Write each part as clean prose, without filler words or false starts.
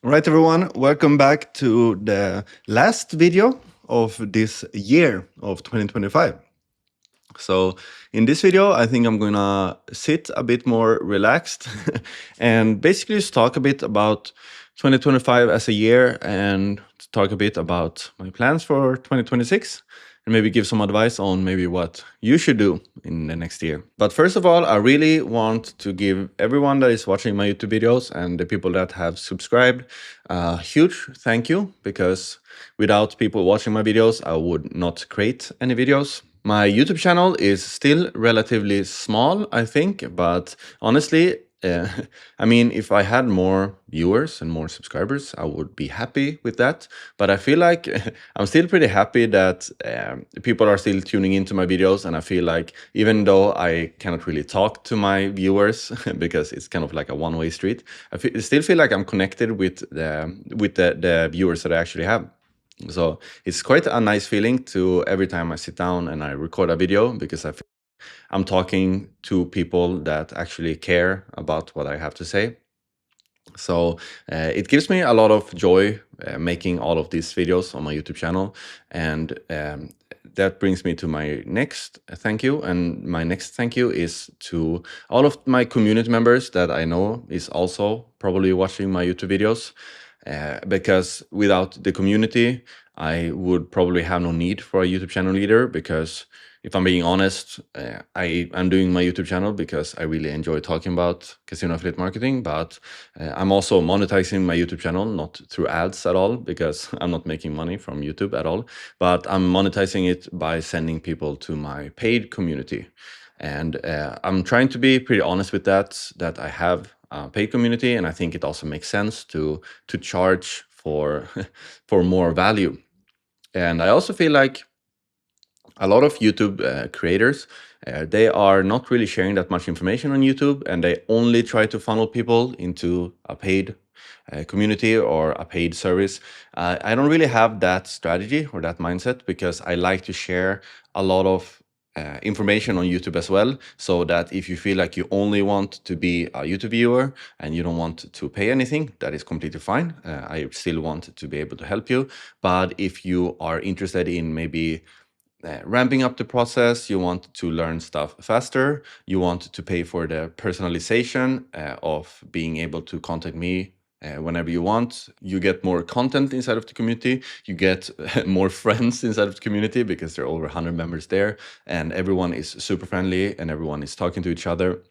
All right, everyone, welcome back to the last video of this year of 2025. So in this video, I think I'm gonna sit a bit more relaxed and basically just talk a bit about 2025 as a year and talk a bit about my plans for 2026 and maybe give some advice on maybe what you should do in the next year. But first of all, I really want to give everyone that is watching my YouTube videos and the people that have subscribed a huge thank you, because without people watching my videos, I would not create any videos. My YouTube channel is still relatively small, I think, but honestly, I mean, if I had more viewers and more subscribers, I would be happy with that. But I feel like I'm still pretty happy that people are still tuning into my videos, and I feel like even though I cannot really talk to my viewers because it's kind of like a one-way street, still feel like I'm connected with the viewers that I actually have. So it's quite a nice feeling to every time I sit down and I record a video, because I feel I'm talking to people that actually care about what I have to say. So it gives me a lot of joy making all of these videos on my YouTube channel. And that brings me to my next thank you. And my next thank you is to all of my community members that I know is also probably watching my YouTube videos. Because without the community, I would probably have no need for a YouTube channel either, because if I'm being honest, I'm doing my YouTube channel because I really enjoy talking about casino affiliate marketing, but I'm also monetizing my YouTube channel, not through ads at all, because I'm not making money from YouTube at all, but I'm monetizing it by sending people to my paid community. And I'm trying to be pretty honest with that I have a paid community, and I think it also makes sense to charge for for more value. And I also feel like a lot of YouTube creators, they are not really sharing that much information on YouTube, and they only try to funnel people into a paid community or a paid service. I don't really have that strategy or that mindset, because I like to share a lot of information on YouTube as well, so that if you feel like you only want to be a YouTube viewer and you don't want to pay anything, that is completely fine. I still want to be able to help you. But if you are interested in maybe ramping up the process, you want to learn stuff faster, you want to pay for the personalization of being able to contact me whenever you want, you get more content inside of the community, you get more friends inside of the community, because there are over 100 members there and everyone is super friendly and everyone is talking to each other,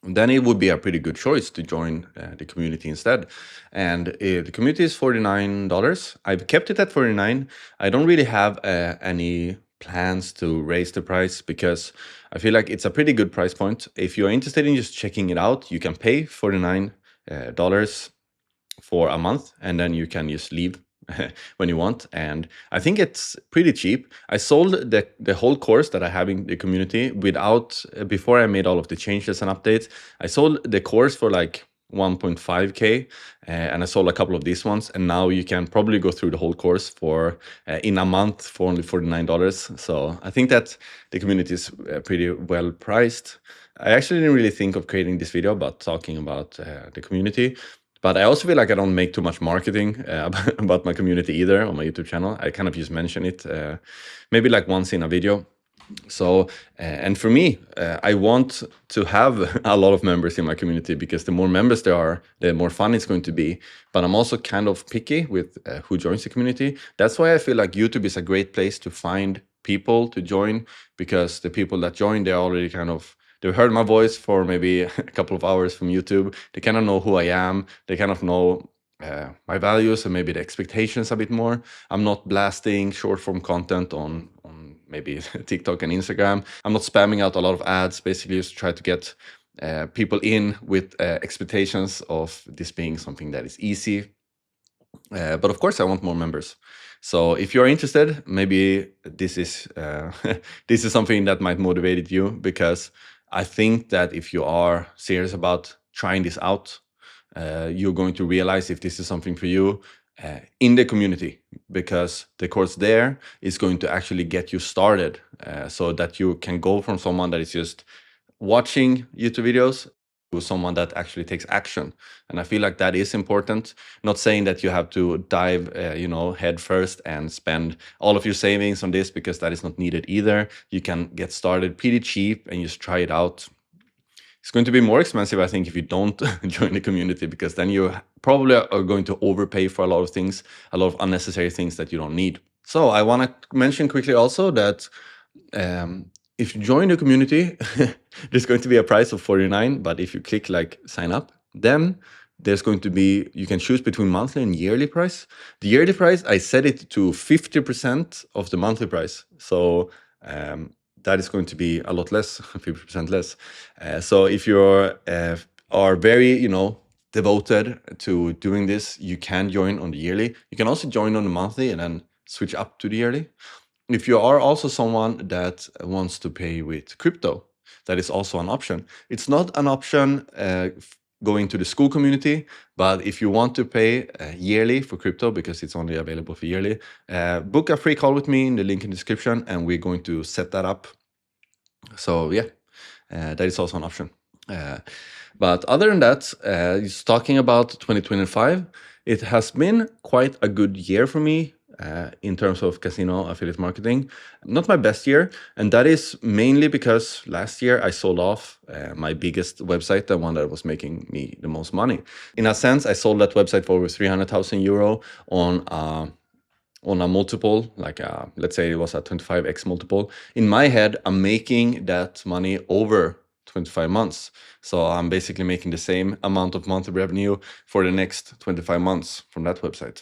then it would be a pretty good choice to join the community instead. And the community is $49. I've kept it at $49. I don't really have any plans to raise the price, because I feel like it's a pretty good price point. If you're interested in just checking it out, you can pay $49 for a month, and then you can just leave when you want. And I think it's pretty cheap. I sold the whole course that I have in the community without, before I made all of the changes and updates, I sold the course for like 1.5K, and I sold a couple of these ones, and now you can probably go through the whole course for in a month for only $49. So I think that the community is pretty well priced. I actually didn't really think of creating this video about talking about the community, but I also feel like I don't make too much marketing about my community either on my YouTube channel. I kind of just mention it maybe like once in a video. So, and for me, I want to have a lot of members in my community, because the more members there are, the more fun it's going to be. But I'm also kind of picky with who joins the community. That's why I feel like YouTube is a great place to find people to join, because the people that join, they're already kind of, they've heard my voice for maybe a couple of hours from YouTube. They kind of know who I am. They kind of know my values and maybe the expectations a bit more. I'm not blasting short form content on maybe TikTok and Instagram. I'm not spamming out a lot of ads, basically just try to get people in with expectations of this being something that is easy. But of course, I want more members. So if you're interested, maybe this is this is something that might motivate you, because I think that if you are serious about trying this out, you're going to realize if this is something for you in the community, because the course there is going to actually get you started, so that you can go from someone that is just watching YouTube videos someone that actually takes action. And I feel like that is important. Not saying that you have to dive, head first and spend all of your savings on this, because that is not needed either. You can get started pretty cheap and just try it out. It's going to be more expensive, I think, if you don't join the community, because then you probably are going to overpay for a lot of things, a lot of unnecessary things that you don't need. So I want to mention quickly also that if you join the community, there's going to be a price of 49, but if you click like sign up, then there's going to be, you can choose between monthly and yearly price. The yearly price, I set it to 50% of the monthly price. So that is going to be a lot less, 50% less. So if you're are very, devoted to doing this, you can join on the yearly. You can also join on the monthly and then switch up to the yearly. If you are also someone that wants to pay with crypto, that is also an option. It's not an option going to the school community, but if you want to pay yearly for crypto, because it's only available for yearly, book a free call with me in the link in the description, and we're going to set that up. So yeah, that is also an option. But other than that, just talking about 2025, it has been quite a good year for me in terms of casino affiliate marketing. Not my best year, and that is mainly because last year I sold off my biggest website, the one that was making me the most money. In a sense, I sold that website for over 300,000 euro on a multiple, like let's say it was a 25x multiple. In my head, I'm making that money over 25 months. So I'm basically making the same amount of monthly revenue for the next 25 months from that website.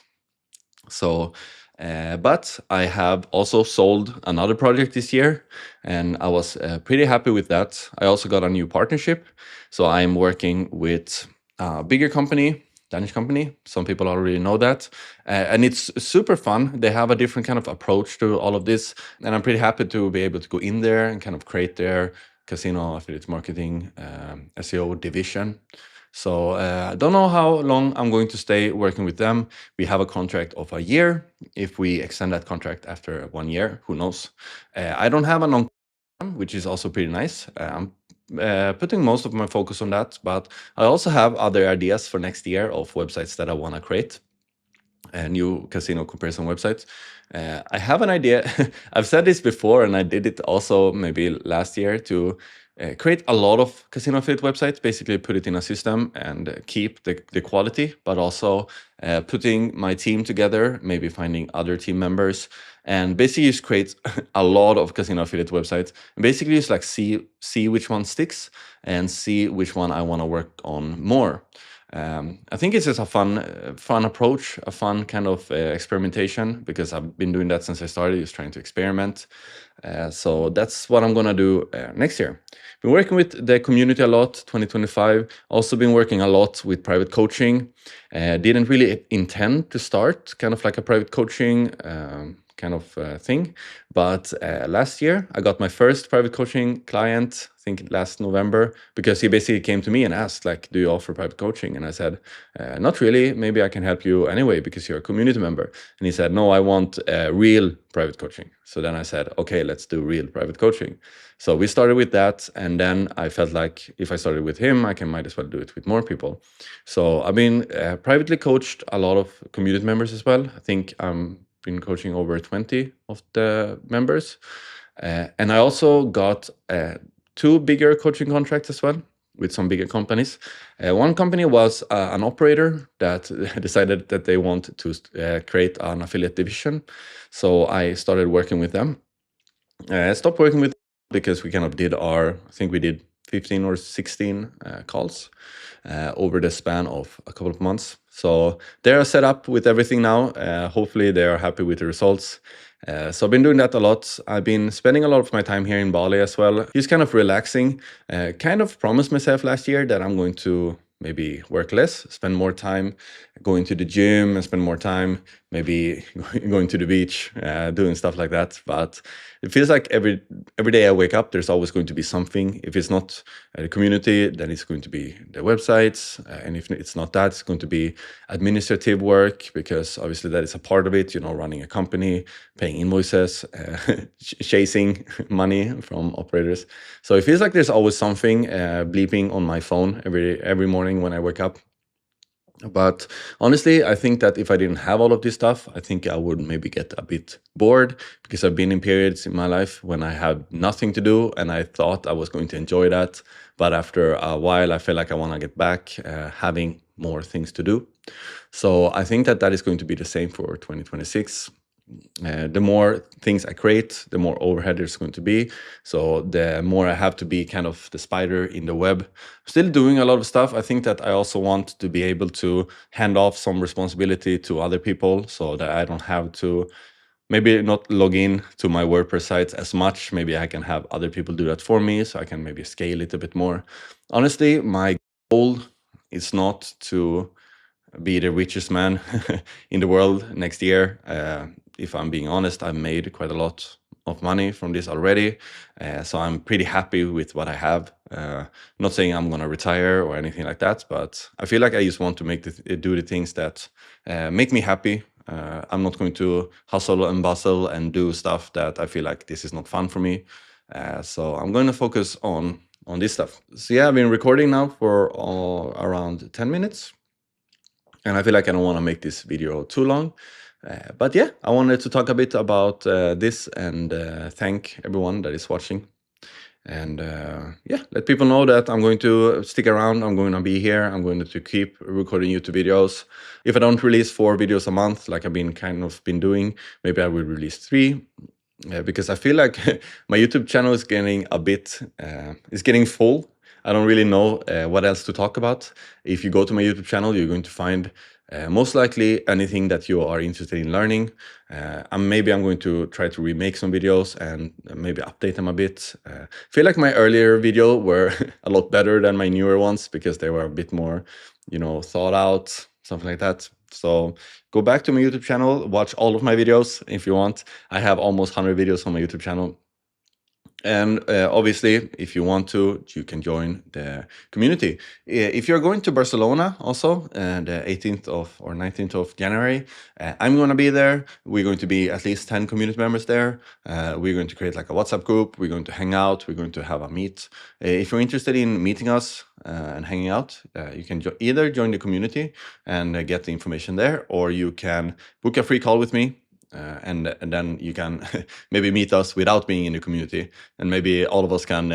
So, but I have also sold another project this year, and I was pretty happy with that. I also got a new partnership. So I'm working with a bigger company, Danish company. Some people already know that. And it's super fun. They have a different kind of approach to all of this. And I'm pretty happy to be able to go in there and kind of create their casino affiliate marketing SEO division. So I don't know how long I'm going to stay working with them. We have a contract of a year. If we extend that contract after 1 year, who knows? I don't have a long term, which is also pretty nice. I'm putting most of my focus on that, but I also have other ideas for next year of websites that I want to create. New casino comparison websites. I have an idea. I've said this before, and I did it also maybe last year, to create a lot of casino affiliate websites, basically put it in a system and keep the quality, but also putting my team together, maybe finding other team members, and basically just create a lot of casino affiliate websites. And basically just like see which one sticks and see which one I want to work on more. I think it's just a fun approach, a fun kind of experimentation, because I've been doing that since I started, just trying to experiment. So that's what I'm gonna do next year. Been working with the community a lot, 2025. Also been working a lot with private coaching. Didn't really intend to start kind of like a private coaching kind of thing. But last year, I got my first private coaching client, I think last November, because he basically came to me and asked, like, do you offer private coaching? And I said, not really. Maybe I can help you anyway, because you're a community member. And he said, no, I want real private coaching. So then I said, okay, let's do real private coaching. So we started with that. And then I felt like if I started with him, I might as well do it with more people. So I've been privately coached a lot of community members as well. I think been coaching over 20 of the members. And I also got 2 bigger coaching contracts as well with some bigger companies. One company was an operator that decided that they want to create an affiliate division. So I started working with them. I stopped working with them because we kind of did I think we did 15 or 16 calls over the span of a couple of months. So they're set up with everything now. Hopefully they're happy with the results. So I've been doing that a lot. I've been spending a lot of my time here in Bali as well, just kind of relaxing. Kind of promised myself last year that I'm going to maybe work less, spend more time going to the gym and spend more time maybe going to the beach, doing stuff like that. But it feels like every day I wake up, there's always going to be something. If it's not the community, then it's going to be the websites, and if it's not that, it's going to be administrative work, because obviously that is a part of it, you know, running a company, paying invoices, chasing money from operators. So it feels like there's always something bleeping on my phone every morning when I wake up. But honestly, I think that if I didn't have all of this stuff, I think I would maybe get a bit bored, because I've been in periods in my life when I had nothing to do and I thought I was going to enjoy that. But after a while, I feel like I want to get back having more things to do. So I think that that is going to be the same for 2026. The more things I create, the more overhead there's going to be. So the more I have to be kind of the spider in the web. Still doing a lot of stuff. I think that I also want to be able to hand off some responsibility to other people, so that I don't have to maybe not log in to my WordPress sites as much. Maybe I can have other people do that for me, so I can maybe scale it a bit more. Honestly, my goal is not to be the richest man in the world next year. If I'm being honest, I've made quite a lot of money from this already, so I'm pretty happy with what I have. Not saying I'm gonna retire or anything like that, but I feel like I just want to do the things that make me happy. I'm not going to hustle and bustle and do stuff that I feel like this is not fun for me. So I'm going to focus on this stuff. So yeah, I've been recording now for around 10 minutes. And I feel like I don't want to make this video too long. But yeah, I wanted to talk a bit about this and thank everyone that is watching. And yeah, let people know that I'm going to stick around. I'm going to be here. I'm going to keep recording YouTube videos. If I don't release 4 videos a month, like I've been doing, maybe I will release 3. Because I feel like my YouTube channel is getting a bit, it's getting full. I don't really know what else to talk about. If you go to my YouTube channel, you're going to find most likely anything that you are interested in learning. Maybe I'm going to try to remake some videos and maybe update them a bit. I feel like my earlier video were a lot better than my newer ones, because they were a bit more, you know, thought out, something like that. So go back to my YouTube channel, watch all of my videos if you want. I have almost 100 videos on my YouTube channel. And obviously, if you want to, you can join the community. If you're going to Barcelona also, the 18th or 19th of January, I'm going to be there. We're going to be at least 10 community members there. We're going to create like a WhatsApp group. We're going to hang out. We're going to have a meet. If you're interested in meeting us and hanging out, you can either join the community and get the information there, or you can book a free call with me. And then you can maybe meet us without being in the community, and maybe all of us can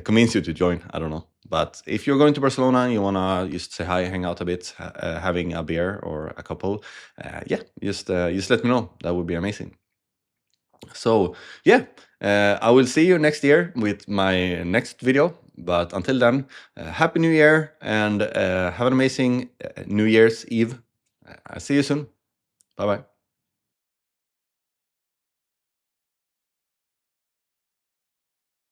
convince you to join. I don't know. But if you're going to Barcelona and you want to just say hi, hang out a bit, having a beer or a couple, yeah, just let me know. That would be amazing. So yeah, I will see you next year with my next video. But until then, Happy New Year, and have an amazing New Year's Eve. I'll see you soon. Bye-bye.